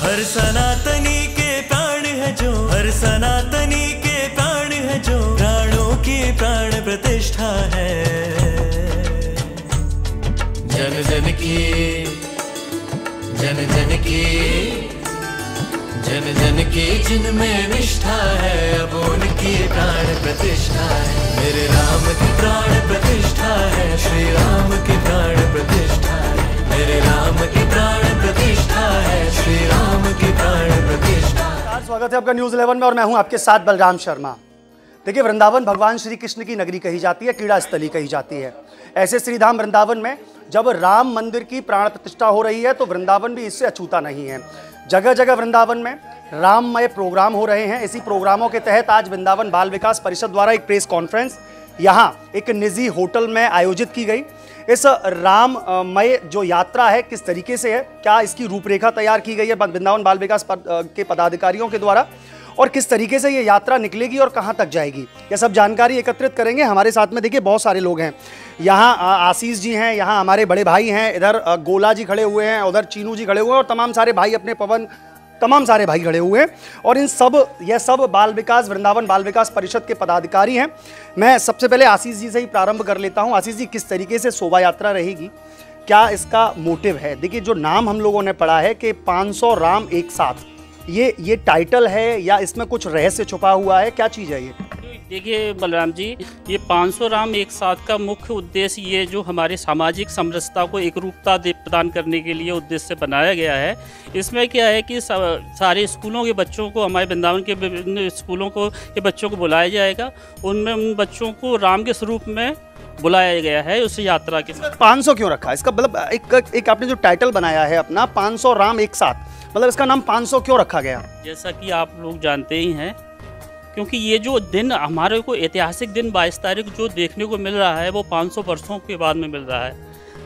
हर सनातनी के प्राण है जो, हर सनातनी के प्राण है जो, प्राणों की प्राण प्रतिष्ठा है। जन जन की, जन जन की, जन जन की जिनमें निष्ठा है, अब उनकी प्राण प्रतिष्ठा है। मेरे राम की प्राण प्रतिष्ठा है, श्री राम की प्राण प्रतिष्ठा है। मेरे राम की प्राण प्रतिष्ठा है, श्री राम की प्राण प्रतिष्ठा। स्वागत है आपका न्यूज़ 11 में और मैं हूं आपके साथ बलराम शर्मा। देखिए, वृंदावन भगवान श्री कृष्ण की नगरी कही जाती है, क्रीड़ा स्थली कही जाती है। ऐसे श्रीधाम वृंदावन में जब राम मंदिर की प्राण प्रतिष्ठा हो रही है तो वृंदावन भी इससे अछूता नहीं है। जगह जगह वृंदावन में राममय प्रोग्राम हो रहे हैं। इसी प्रोग्रामों के तहत आज वृंदावन बाल विकास परिषद द्वारा एक प्रेस कॉन्फ्रेंस यहाँ एक निजी होटल में आयोजित की गई। इस राममय जो यात्रा है किस तरीके से है, क्या इसकी रूपरेखा तैयार की गई है वृंदावन बाल विकास के पदाधिकारियों के द्वारा, और किस तरीके से ये यात्रा निकलेगी और कहाँ तक जाएगी, यह सब जानकारी एकत्रित करेंगे। हमारे साथ में देखिए बहुत सारे लोग हैं। यहाँ आशीष जी हैं, यहाँ हमारे बड़े भाई हैं, इधर गोला जी खड़े हुए हैं, उधर चीनू जी खड़े हुए हैं और तमाम सारे भाई अपने पवन, तमाम सारे भाई खड़े हुए हैं। और यह सब बाल विकास, वृंदावन बाल विकास परिषद के पदाधिकारी हैं। मैं सबसे पहले आशीष जी से ही प्रारंभ कर लेता हूं। आशीष जी, किस तरीके से शोभा यात्रा रहेगी, क्या इसका मोटिव है? देखिए, जो नाम हम लोगों ने पढ़ा है कि 500 राम एक साथ, ये टाइटल है या इसमें कुछ रहस्य छुपा हुआ है, क्या चीज़ है ये? देखिए बलराम जी, ये 500 राम एक साथ का मुख्य उद्देश्य ये जो हमारे सामाजिक समरसता को एक रूपता प्रदान करने के लिए उद्देश्य से बनाया गया है। इसमें क्या है कि सारे स्कूलों के बच्चों को, हमारे वृंदावन के विभिन्न स्कूलों को के बच्चों को बुलाया जाएगा। उनमें उन बच्चों को राम के स्वरूप में बुलाया गया है उस यात्रा के साथ। 500 क्यों रखा है? इसका मतलब एक आपने जो टाइटल बनाया है अपना 500 राम एक साथ, मतलब इसका नाम 500 क्यों रखा गया? जैसा कि आप लोग जानते ही हैं, क्योंकि ये जो दिन हमारे को ऐतिहासिक दिन 22 तारीख जो देखने को मिल रहा है वो 500 वर्षों के बाद में मिल रहा है,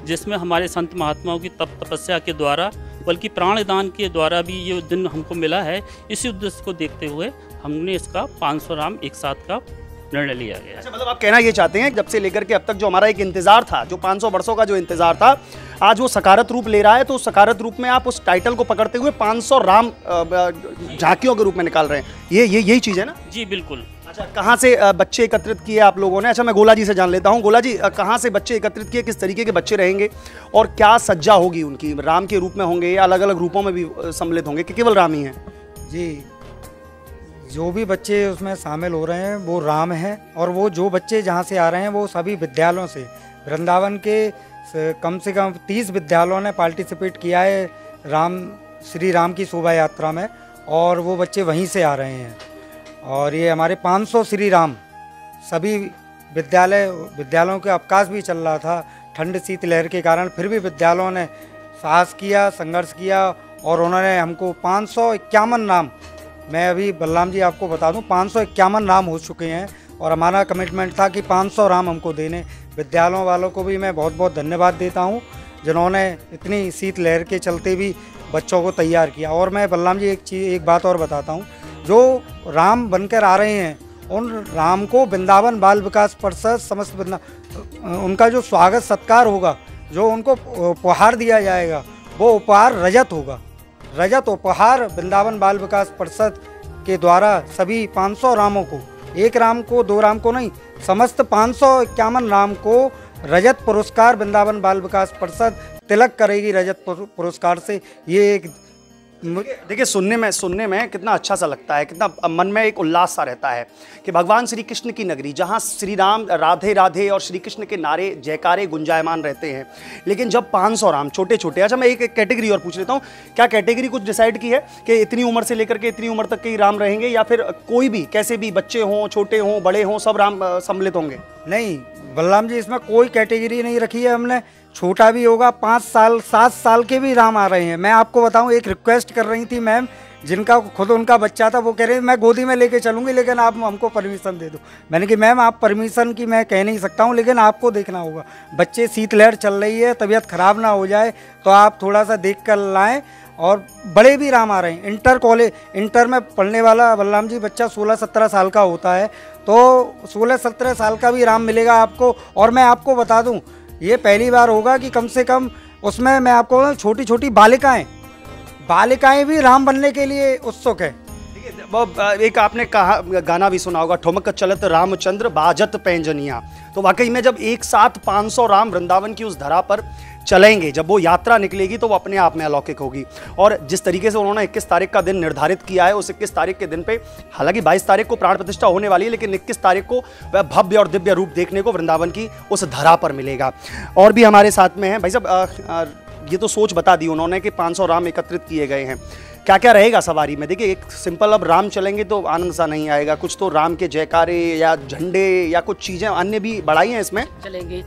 जिसमें हमारे संत महात्माओं की तपस्या के द्वारा, बल्कि प्राणदान के द्वारा भी ये दिन हमको मिला है। इसी उद्देश्य को देखते हुए हमने इसका 500 राम एक साथ का निर्णय लिया गया। अच्छा, मतलब आप कहना ये चाहते हैं जब से लेकर के अब तक जो हमारा एक इंतजार था, जो 500 वर्षों का जो इंतजार था, आज वो सकारत रूप ले रहा है। तो उस सकारत रूप में आप उस टाइटल को पकड़ते हुए 500 राम झांकियों के रूप में निकाल रहे हैं, यही चीज़ है ना? जी बिल्कुल। अच्छा, कहाँ से बच्चे एकत्रित किए आप लोगों ने? अच्छा, मैं गोला जी से जान लेता हूँ। गोला जी, कहाँ से बच्चे एकत्रित किए, किस तरीके के बच्चे रहेंगे और क्या सज्जा होगी उनकी? राम के रूप में होंगे या अलग अलग रूपों में भी सम्मिलित होंगे कि केवल राम ही हैं? जी, जो भी बच्चे उसमें शामिल हो रहे हैं वो राम हैं, और वो जो बच्चे जहाँ से आ रहे हैं वो सभी विद्यालयों से, वृंदावन के कम से कम 30 विद्यालयों ने पार्टिसिपेट किया है श्री राम की शोभा यात्रा में, और वो बच्चे वहीं से आ रहे हैं। और ये हमारे 500 श्री राम, सभी विद्यालयों के अवकाश भी चल रहा था ठंड शीत लहर के कारण, फिर भी विद्यालयों ने साहस किया, संघर्ष किया और उन्होंने हमको 551 नाम, मैं अभी बलराम जी आपको बता दूं 551 नाम हो चुके हैं, और हमारा कमिटमेंट था कि 500 राम हमको देने। विद्यालयों वालों को भी मैं बहुत बहुत धन्यवाद देता हूं जिन्होंने इतनी शीत लहर के चलते भी बच्चों को तैयार किया। और मैं बलराम जी एक बात और बताता हूं, जो राम बनकर आ रहे हैं उन राम को वृंदावन बाल विकास परिषद समस्त उनका जो स्वागत सत्कार होगा, जो उनको उपहार दिया जाएगा वो उपहार रजत होगा। रजत उपहार वृंदावन बाल विकास परिषद के द्वारा सभी 500 रामों को, एक राम को, दो राम को नहीं, समस्त 551 राम को रजत पुरस्कार वृंदावन बाल विकास परिषद तिलक करेगी रजत पुरस्कार से। ये एक देखिए, सुनने में कितना अच्छा सा लगता है, कितना मन में एक उल्लास सा रहता है कि भगवान श्री कृष्ण की नगरी, जहाँ श्री राम राधे राधे और श्री कृष्ण के नारे जयकारे गुंजायमान रहते हैं, लेकिन जब 500 राम छोटे छोटे। अच्छा, मैं एक कैटेगरी और पूछ लेता हूँ, क्या कैटेगरी कुछ डिसाइड की है कि इतनी उम्र से लेकर के इतनी उम्र तक के ही राम रहेंगे, या फिर कोई भी कैसे भी बच्चे हों, छोटे हों, बड़े हों, सब राम सम्मिलित होंगे? नहीं बलराम जी, इसमें कोई कैटेगरी नहीं रखी है हमने। छोटा भी होगा, 5 साल 7 साल के भी राम आ रहे हैं। मैं आपको बताऊं, एक रिक्वेस्ट कर रही थी मैम, जिनका खुद उनका बच्चा था, वो कह रहे मैं गोदी में लेके चलूंगी लेकिन आप हमको परमिशन दे दो। मैंने कहा मैम, आप परमिशन की मैं कह नहीं सकता हूं, लेकिन आपको देखना होगा, बच्चे शीतलहर चल रही है, तबीयत खराब ना हो जाए, तो आप थोड़ा सा देख कर लाएँ। और बड़े भी राम आ रहे हैं। इंटर में पढ़ने वाला बलराम जी बच्चा 16-17 साल का होता है, तो 16-17 साल का भी राम मिलेगा आपको। और मैं आपको बता दूं, ये पहली बार होगा कि कम से कम उसमें मैं आपको छोटी छोटी बालिकाएं बालिकाएं भी राम बनने के लिए उत्सुक है। वो एक आपने कहा गाना भी सुना होगा, ठुमक चलत रामचंद्र बाजत पैंजनिया। तो वाकई में जब एक साथ 500 राम वृंदावन की उस धरा पर चलेंगे, जब वो यात्रा निकलेगी तो वो अपने आप में अलौकिक होगी। और जिस तरीके से उन्होंने 21 तारीख का दिन निर्धारित किया है, उस 21 तारीख के दिन पे हालांकि 22 तारीख को प्राण प्रतिष्ठा होने वाली है, लेकिन 21 तारीख को वह भव्य और दिव्य रूप देखने को वृंदावन की उस धरा पर मिलेगा। और भी हमारे साथ में हैं भाई साहब, ये तो सोच बता दी उन्होंने कि 500 राम एकत्रित किए गए हैं, क्या क्या रहेगा सवारी में? देखिए, एक सिंपल अब राम चलेंगे तो आनंद सा नहीं आएगा, कुछ तो राम के जयकारे या झंडे या कुछ चीज़ें अन्य भी बढ़ाई हैं इसमें चलेंगे।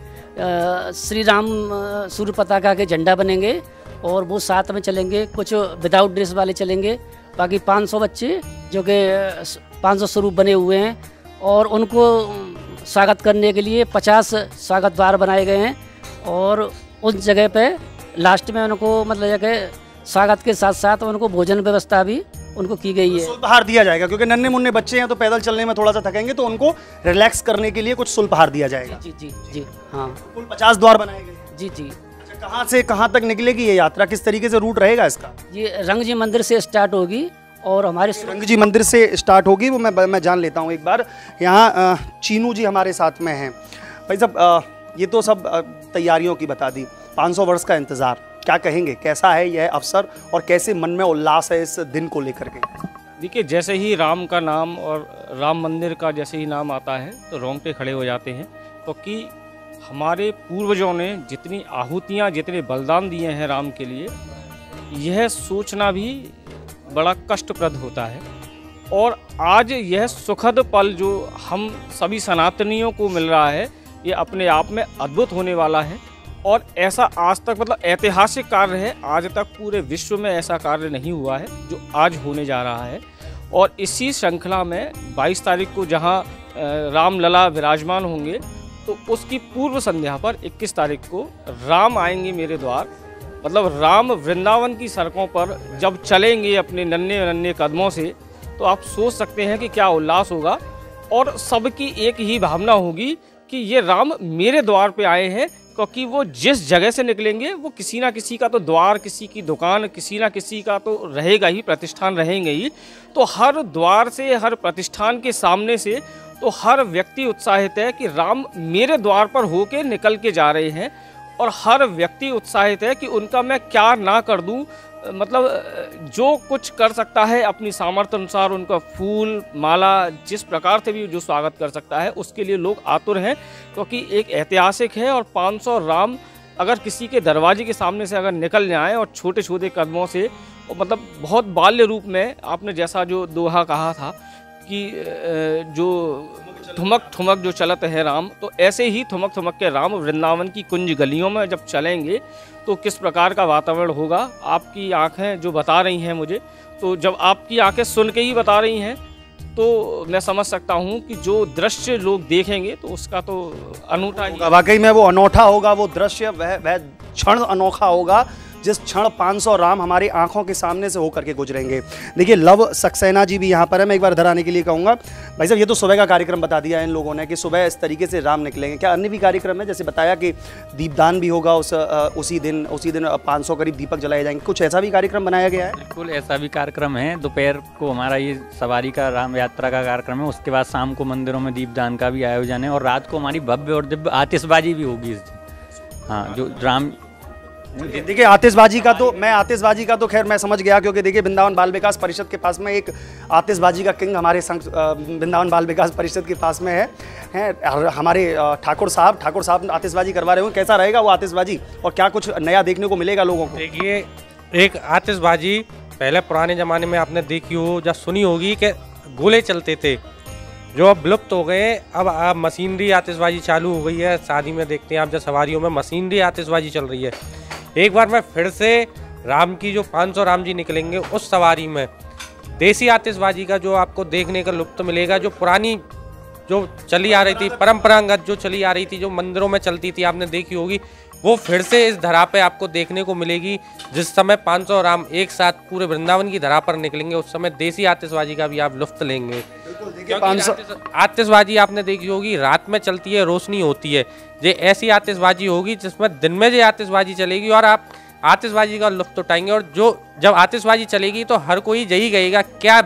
श्री राम सूर्य पताका के झंडा बनेंगे और वो साथ में चलेंगे, कुछ विदाउट ड्रेस वाले चलेंगे, बाकी 500 बच्चे जो कि 500 स्वरूप बने हुए हैं और उनको स्वागत करने के लिए 50 स्वागत द्वार बनाए गए हैं और उस जगह पे लास्ट में उनको मतलब जगह स्वागत के साथ साथ उनको भोजन व्यवस्था भी उनको की गई है। सुल्पहार दिया जाएगा क्योंकि नन्हे मुन्ने बच्चे हैं तो पैदल चलने में थोड़ा सा थकेंगे, तो उनको रिलैक्स करने के लिए कुछ सुल्पहार दिया जाएगा। जी जी जी हाँ, कुल 50 द्वार बनाए गए। जी जी। अच्छा, कहाँ से कहाँ तक निकलेगी ये यात्रा, किस तरीके से रूट रहेगा इसका? ये रंग जी मंदिर से स्टार्ट होगी और हमारे रंग जी मंदिर से स्टार्ट होगी, वो मैं जान लेता हूँ एक बार। यहाँ चीनू जी हमारे साथ में हैं। भाई साहब, ये तो सब तैयारियों की बता दी, 500 वर्ष का इंतज़ार, क्या कहेंगे, कैसा है यह अवसर और कैसे मन में उल्लास है इस दिन को लेकर के? देखिए, जैसे ही राम का नाम और राम मंदिर का जैसे ही नाम आता है तो रोंगटे खड़े हो जाते हैं, क्योंकि हमारे पूर्वजों ने जितनी आहुतियाँ, जितने बलिदान दिए हैं राम के लिए, यह सोचना भी बड़ा कष्टप्रद होता है। और आज यह सुखद पल जो हम सभी सनातनियों को मिल रहा है, ये अपने आप में अद्भुत होने वाला है। और ऐसा आज तक मतलब ऐतिहासिक कार्य है, आज तक पूरे विश्व में ऐसा कार्य नहीं हुआ है जो आज होने जा रहा है। और इसी श्रृंखला में 22 तारीख को जहां रामलला विराजमान होंगे, तो उसकी पूर्व संध्या पर 21 तारीख को राम आएंगे मेरे द्वार, मतलब राम वृंदावन की सड़कों पर जब चलेंगे अपने नन्हे नन्हे कदमों से, तो आप सोच सकते हैं कि क्या उल्लास होगा। और सबकी एक ही भावना होगी कि ये राम मेरे द्वार पे आए हैं, क्योंकि वो जिस जगह से निकलेंगे वो किसी ना किसी का तो द्वार, किसी की दुकान, किसी ना किसी का तो रहेगा ही, प्रतिष्ठान रहेंगे ही। तो हर द्वार से, हर प्रतिष्ठान के सामने से तो हर व्यक्ति उत्साहित है कि राम मेरे द्वार पर होके निकल के जा रहे हैं। और हर व्यक्ति उत्साहित है कि उनका मैं क्या ना कर दूं, मतलब जो कुछ कर सकता है अपनी सामर्थ्य अनुसार, उनका फूल माला जिस प्रकार से भी जो स्वागत कर सकता है, उसके लिए लोग आतुर हैं, क्योंकि एक ऐतिहासिक है। और 500 राम अगर किसी के दरवाजे के सामने से अगर निकल जाएं और छोटे छोटे कदमों से, मतलब बहुत बाल्य रूप में, आपने जैसा जो दोहा कहा था कि जो ठुमक ठुमक जो चलत है राम, तो ऐसे ही ठुमक ठुमक के राम वृंदावन की कुंज गलियों में जब चलेंगे तो किस प्रकार का वातावरण होगा। आपकी आंखें जो बता रही हैं मुझे, तो जब आपकी आंखें सुन के ही बता रही हैं तो मैं समझ सकता हूं कि जो दृश्य लोग देखेंगे तो उसका तो अनूठा ही, वाकई में वो अनोखा होगा, वो दृश्य वह क्षण अनोखा होगा जिस क्षण 500 राम हमारी आंखों के सामने से होकर के गुजरेंगे। देखिए, लव सक्सेना जी भी यहाँ पर है, मैं एक बार इधर आने के लिए कहूँगा। भाई साहब, ये तो सुबह का कार्यक्रम बता दिया है इन लोगों ने कि सुबह इस तरीके से राम निकलेंगे, क्या अन्य भी कार्यक्रम है? जैसे बताया कि दीपदान भी होगा उसी दिन 500 करीब दीपक जलाए जाएंगे, कुछ ऐसा भी कार्यक्रम बनाया गया है? बिल्कुल ऐसा भी कार्यक्रम है। दोपहर को हमारा ये सवारी का राम यात्रा का कार्यक्रम है, उसके बाद शाम को मंदिरों में दीपदान का भी आयोजन है और रात को हमारी भव्य और दिव्य आतिशबाजी भी होगी इस दिन। हाँ, जो राम, देखिए आतिशबाजी का तो खैर मैं समझ गया, क्योंकि देखिए वृंदावन बाल विकास परिषद के पास में एक आतिशबाजी का किंग हमारे वृंदावन बाल विकास परिषद के पास में है हमारे ठाकुर साहब आतिशबाजी करवा रहे हो। कैसा रहेगा वो आतिशबाजी और क्या कुछ नया देखने को मिलेगा लोगों को? देखिए, एक आतिशबाजी पहले पुराने ज़माने में आपने देखी हो या सुनी होगी कि गोले चलते थे, जो अब विलुप्त हो गए। अब मशीनरी आतिशबाजी चालू हो गई है। शादी में देखते हैं आप, जब सवारियों में मशीनरी आतिशबाजी चल रही है। एक बार मैं फिर से राम की जो 500 राम जी निकलेंगे उस सवारी में देसी आतिशबाजी का जो आपको देखने का लुत्फ मिलेगा, जो पुरानी जो चली आ रही थी, परंपरागत जो चली आ रही थी, जो मंदिरों में चलती थी, आपने देखी होगी, वो फिर से इस धरा पे आपको देखने को मिलेगी। जिस समय 500 राम एक साथ पूरे वृंदावन की धरा पर निकलेंगे, उस समय देसी आतिशबाजी का भी आप लुत्फ लेंगे। आतिशबाजी आपने देखी होगी रात में चलती है, रोशनी होती है। ये ऐसी आतिशबाजी होगी जिसमें दिन में ये आतिशबाजी चलेगी और आप आतिशबाजी का लुत्फ उठाएंगे। और जो जब आतिशबाजी चलेगी तो हर कोई यही कहेगा क्या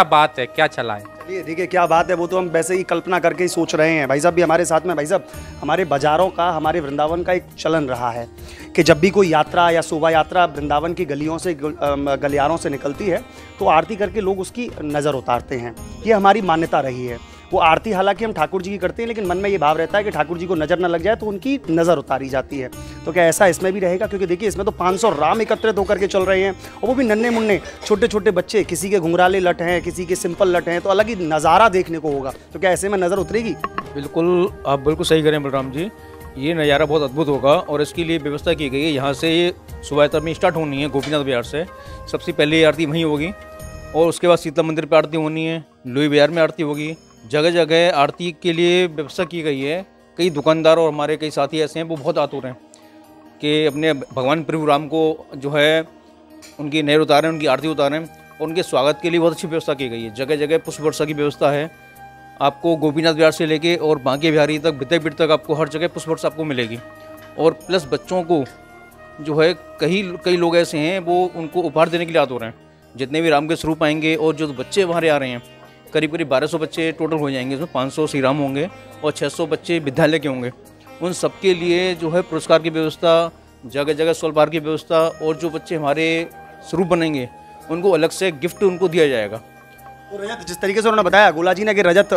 बात है, क्या चला है। चलिए देखिए क्या बात है, वो तो हम वैसे ही कल्पना करके ही सोच रहे हैं। भाई साहब भी हमारे साथ में। भाई साहब, हमारे बाज़ारों का, हमारे वृंदावन का एक चलन रहा है कि जब भी कोई यात्रा या शोभा यात्रा वृंदावन की गलियों से, गलियारों से निकलती है तो आरती करके लोग उसकी नज़र उतारते हैं। ये हमारी मान्यता रही है। वो आरती हालांकि हम ठाकुर जी की करते हैं, लेकिन मन में ये भाव रहता है कि ठाकुर जी को नज़र न लग जाए तो उनकी नज़र उतारी जाती है। तो क्या ऐसा इसमें भी रहेगा? क्योंकि देखिए इसमें तो 500 राम एकत्रित होकर के चल रहे हैं, और वो भी नन्हे मुन्ने छोटे छोटे बच्चे, किसी के घुंघराले लट हैं, किसी के सिंपल लट हैं, तो अलग ही नज़ारा देखने को होगा। तो क्या ऐसे में नज़र उतरेगी? बिल्कुल, आप बिल्कुल सही करें बलराम जी, ये नज़ारा बहुत अद्भुत होगा। और इसके लिए व्यवस्था की गई है। यहाँ से शोभा यात्रा में स्टार्ट होनी है गोपीनाथ बाजार से, सबसे पहले आरती वहीं होगी, और उसके बाद शीतला मंदिर पर आरती होनी है, लोई बाजार में आरती होगी। जगह जगह आरती के लिए व्यवस्था की गई है। कई दुकानदार और हमारे कई साथी ऐसे हैं वो बहुत आतुर हैं कि अपने भगवान प्रभु राम को जो है उनकी नहर उतारें, उनकी आरती उतारें, और उनके स्वागत के लिए बहुत अच्छी व्यवस्था की गई है। जगह जगह पुष्प वर्षा की व्यवस्था है। आपको गोपीनाथ बाजार से लेके और बांके बिहारी तक, विद्यापीठ तक आपको हर जगह पुष्प वर्षा आपको मिलेगी। और प्लस बच्चों को जो है कई लोग ऐसे हैं वो उनको उपहार देने के लिए आतुर हैं। जितने भी राम के स्वरूप आएंगे और जो बच्चे वहाँ आ रहे हैं, करीब 1200 बच्चे टोटल हो जाएंगे। इसमें 500 श्री राम होंगे और 600 बच्चे विद्यालय के होंगे। उन सबके लिए जो है पुरस्कार की व्यवस्था, जगह जगह स्वल्पहार की व्यवस्था, और जो बच्चे हमारे स्वरूप बनेंगे उनको अलग से गिफ्ट उनको दिया जाएगा। तो रजत, जिस तरीके से उन्होंने बताया गोला जी ने कि रजत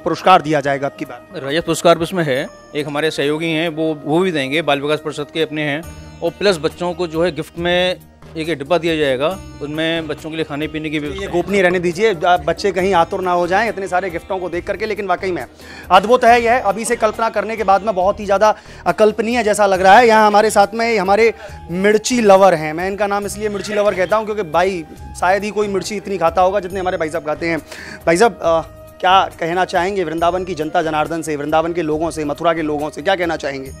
पुरस्कार दिया जाएगा आपकी बात, रजत पुरस्कार उसमें है। एक हमारे सहयोगी हैं वो भी देंगे, बाल विकास परिषद के अपने हैं। और प्लस बच्चों को जो है गिफ्ट में एक डिब्बा दिया जाएगा, उनमें बच्चों के लिए खाने पीने की व्यवस्था। ये गोपनीय रहने दीजिए, बच्चे कहीं आतुर ना हो जाएं इतने सारे गिफ्टों को देख करके। लेकिन वाकई में अद्भुत है यह, अभी से कल्पना करने के बाद में बहुत ही ज़्यादा अकल्पनीय जैसा लग रहा है। यहाँ हमारे साथ में हमारे मिर्ची लवर हैं। मैं इनका नाम इसलिए मिर्ची लवर कहता हूँ क्योंकि भाई शायद ही कोई मिर्ची इतनी खाता होगा जितने हमारे भाई साहब खाते हैं। भाई साहब, क्या कहना चाहेंगे वृंदावन की जनता जनार्दन से, वृंदावन के लोगों से, मथुरा के लोगों से, क्या कहना चाहेंगे?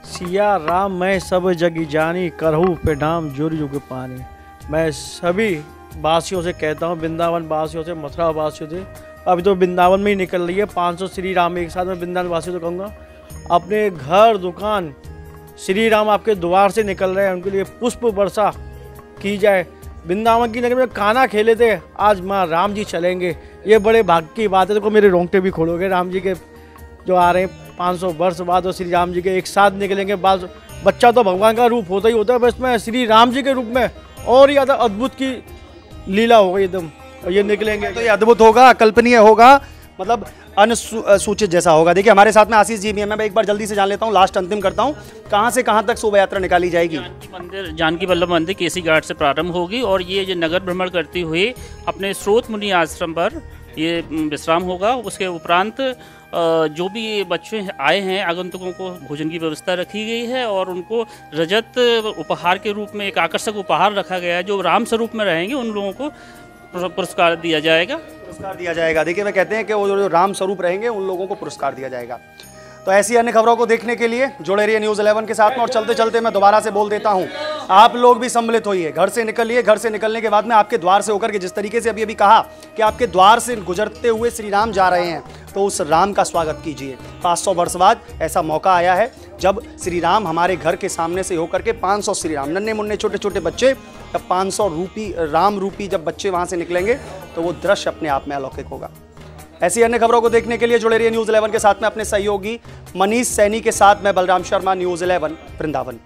सिया राम मैं सब जगी जानी, करहू पे नाम जोर युग पानी। मैं सभी वासियों से कहता हूँ, वृंदावन वासियों से, मथुरा वासियों से, अभी तो वृंदावन में ही निकल रही है 500 श्री राम एक साथ में। वृंदावन वासियों से कहूँगा अपने घर दुकान श्री राम आपके द्वार से निकल रहे हैं, उनके लिए पुष्प वर्षा की जाए। वृंदावन की नगरी में कान्हा खेले थे, आज माँ राम जी चलेंगे, ये बड़े भाग्य की बात है। देखो मेरे रोंगटे भी खोलोगे, राम जी के जो आ रहे हैं 500 वर्ष बाद और श्री राम जी के एक साथ निकलेंगे। बच्चा तो भगवान का रूप होता ही होता है, बस में श्री राम जी के रूप में और ज़्यादा अद्भुत की लीला होगा एकदम। और ये निकलेंगे तो ये अद्भुत होगा, अकल्पनीय होगा, मतलब अनुसूचित जैसा होगा। देखिए हमारे साथ में आशीष जी भी हैं। मैं एक बार जल्दी से जान लेता हूँ, लास्ट अंतिम करता हूँ, कहाँ से कहाँ तक शोभा यात्रा निकाली जाएगी? जानकी वल्लभ मंदिर केसी घाट से प्रारंभ होगी और ये जो नगर भ्रमण करती हुई अपने स्रोत मुनि आश्रम पर ये विश्राम होगा। उसके उपरांत जो भी बच्चे आए हैं आगंतुकों को भोजन की व्यवस्था रखी गई है और उनको रजत उपहार के रूप में एक आकर्षक उपहार रखा गया है। जो राम स्वरूप में रहेंगे उन लोगों को पुरस्कार दिया जाएगा। देखिए मैं कहते हैं कि वो जो राम स्वरूप रहेंगे उन लोगों को पुरस्कार दिया जाएगा। तो ऐसी अन्य खबरों को देखने के लिए जुड़े रहिए न्यूज़ 11 के साथ में। और चलते चलते मैं दोबारा से बोल देता हूं, आप लोग भी सम्मिलित होइए, घर से निकलिए। घर से निकलने के बाद में आपके द्वार से होकर के, जिस तरीके से अभी कहा कि आपके द्वार से गुजरते हुए श्री राम जा रहे हैं, तो उस राम का स्वागत कीजिए। 500 वर्ष बाद ऐसा मौका आया है जब श्री राम हमारे घर के सामने से होकर के 500 श्री राम, नन्हे मुन्ने छोटे छोटे बच्चे, जब 500 राम रूपी जब बच्चे वहाँ से निकलेंगे तो वो दृश्य अपने आप में अलौकिक होगा। ऐसी अन्य खबरों को देखने के लिए जुड़े रहिए न्यूज़ 11 के साथ में अपने सहयोगी मनीष सैनी के साथ मैं बलराम शर्मा, न्यूज़ 11 वृंदावन।